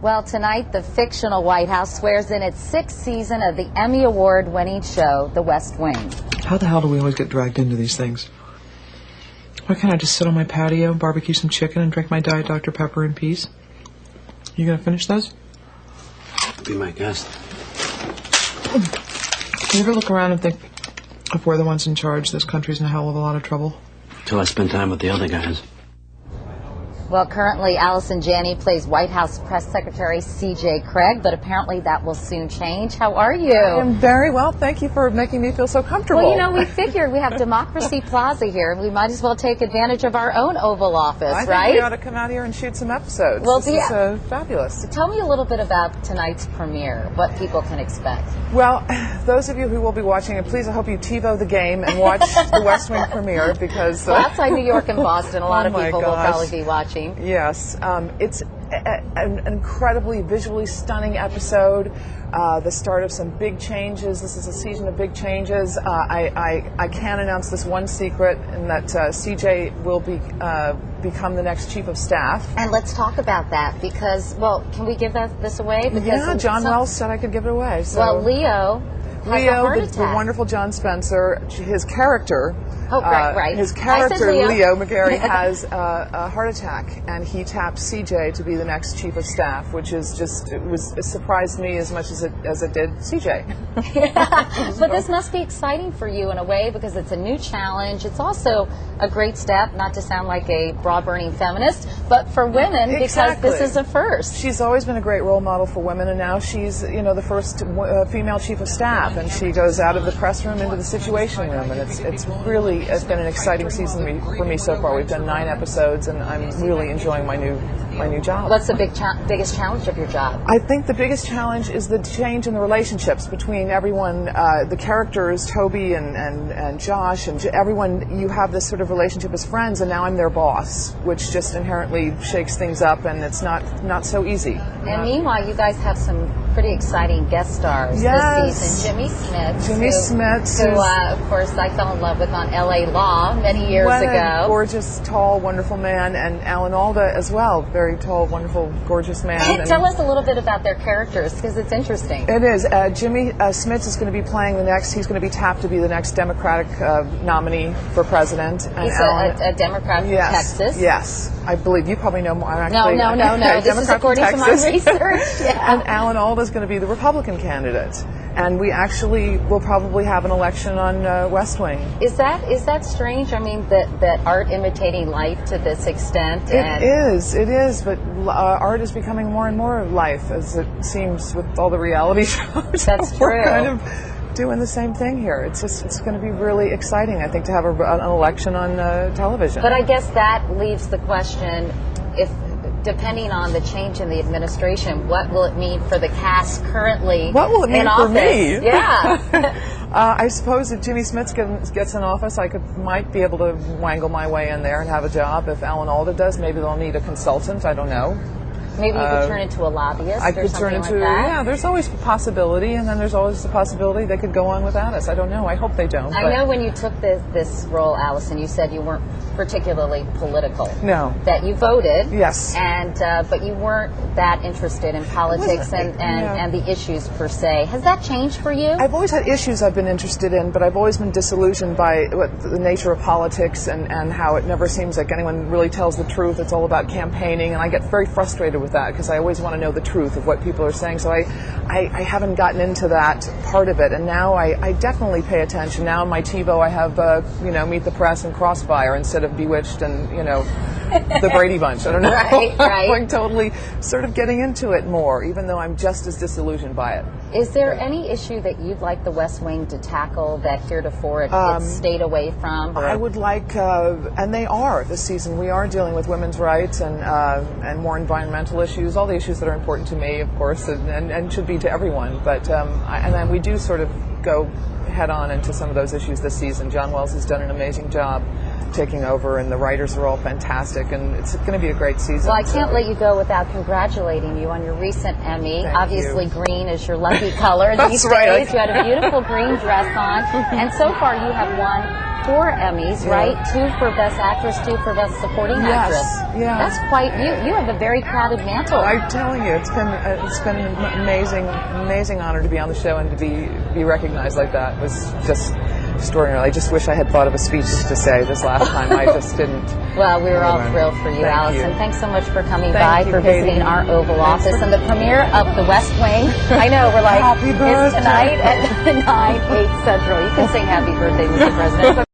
Well, tonight, the fictional White House swears in its 6th season of the Emmy Award-winning show, The West Wing. How the hell do we always get dragged into these things? Why can't I just sit on my patio, barbecue some chicken, and drink my Diet Dr. Pepper in peace? You gonna finish those? Be my guest. You ever look around and think, if we're the ones in charge, this country's in a hell of a lot of trouble? Till I spend time with the other guys. Well, currently, Allison Janney plays White House Press Secretary C.J. Craig, but apparently that will soon change. How are you? I am very well. Thank you for making me feel so comfortable. Well, you know, we figured we have Democracy Plaza here, and we might as well take advantage of our own Oval Office, I right? think we ought to come out here and shoot some episodes. Well, this is fabulous. Tell me a little bit about tonight's premiere, what people can expect. Well, those of you who will be watching it, please, I hope you TiVo the game and watch the West Wing premiere, because... Well, outside New York and Boston, a lot of people will gosh. probably be watching. Yes. It's an incredibly visually stunning episode, the start of some big changes. This is a season of big changes. I can announce this one secret, and that CJ will become the next chief of staff. And let's talk about that, because, well, can we give this away? Because yeah, John Wells said I could give it away. So. Well, Leo has a heart attack. The wonderful John Spencer, his character... Oh, right. His character, Leo McGarry, has a heart attack, and he tapped CJ to be the next chief of staff, which is just, it surprised me as much as it did CJ. Yeah. But this must be exciting for you in a way, because it's a new challenge. It's also a great step, not to sound like a broad-burning feminist, but for women, exactly. Because this is a first. She's always been a great role model for women, and now she's, the first female chief of staff, and she goes out of the press room into the Situation Room, and it's been an exciting season for me so far. We've done 9 episodes, and I'm really enjoying my new job. What's the biggest challenge of your job? I think the biggest challenge is the change in the relationships between everyone, the characters, Toby and Josh, and everyone. You have this sort of relationship as friends, and now I'm their boss, which just inherently shakes things up, and it's not so easy. And meanwhile, you guys have some pretty exciting guest stars this season. Jimmy Smith, who of course I fell in love with on L.A. Law many years ago. A gorgeous, tall, wonderful man, and Alan Alda as well, very tall, wonderful, gorgeous man. Tell us a little bit about their characters, because it's interesting. It is. Jimmy Smith is going to be playing he's going to be tapped to be the next Democratic nominee for president. And he's a Democrat from Texas. Yes, I believe you probably know more. No. This is according to my research. Yeah. And Alan Alda is going to be the Republican candidate. And we actually will probably have an election on West Wing. Is that strange? I mean, that art imitating life to this extent? It is, but art is becoming more and more life, as it seems with all the reality shows. That's true. We're kind of doing the same thing here. It's going to be really exciting, I think, to have an election on television. But I guess that leaves the question, depending on the change in the administration, what will it mean for the cast currently in office? What will it mean for me? Yeah. I suppose if Jimmy Smith gets in office, I might be able to wangle my way in there and have a job. If Alan Alda does, maybe they'll need a consultant. I don't know. Maybe you could turn into a lobbyist I could turn into, that. There's always a possibility, and then there's always the possibility they could go on without us. I don't know. I hope they don't. I know when you took this role, Allison, you said you weren't particularly political. No. That you voted. Yes. And but you weren't that interested in politics and the issues per se. Has that changed for you? I've always had issues I've been interested in, but I've always been disillusioned by the nature of politics and how it never seems like anyone really tells the truth. It's all about campaigning, and I get very frustrated with that, because I always want to know the truth of what people are saying. So I haven't gotten into that part of it, and now I definitely pay attention. Now in my TiVo I have Meet the Press and Crossfire instead of Bewitched and the Brady Bunch. I don't know. Right. I'm totally sort of getting into it more, even though I'm just as disillusioned by it. Is there any issue that you'd like the West Wing to tackle that heretofore it stayed away from? I would like, and they are this season. We are dealing with women's rights and more environmental issues, all the issues that are important to me, of course, and should be to everyone. But and then we do sort of go head on into some of those issues this season. John Wells has done an amazing job taking over, and the writers are all fantastic, and it's going to be a great season. Well, I can't let you go without congratulating you on your recent Emmy. Thank Obviously, you. green is your lucky color these That's right. days. You had a beautiful green dress on, and so far you have won 4 Emmys, right? 2 for Best Actress, 2 for Best Supporting Actress. Yeah. That's quite. You have a very crowded mantle. I'm telling you, it's been an amazing honor to be on the show and to be recognized like that. It was just extraordinary. I just wish I had thought of a speech to say this last time. I just didn't. Well, we were all thrilled for you, Thank Allison. you. Thanks so much for coming Thank by, you, for Katie. visiting our Oval Office, and the premiere of The West Wing. I know, we're like, Happy it's birthday. tonight at 9, 8 Central. You can sing Happy Birthday, Mr. President.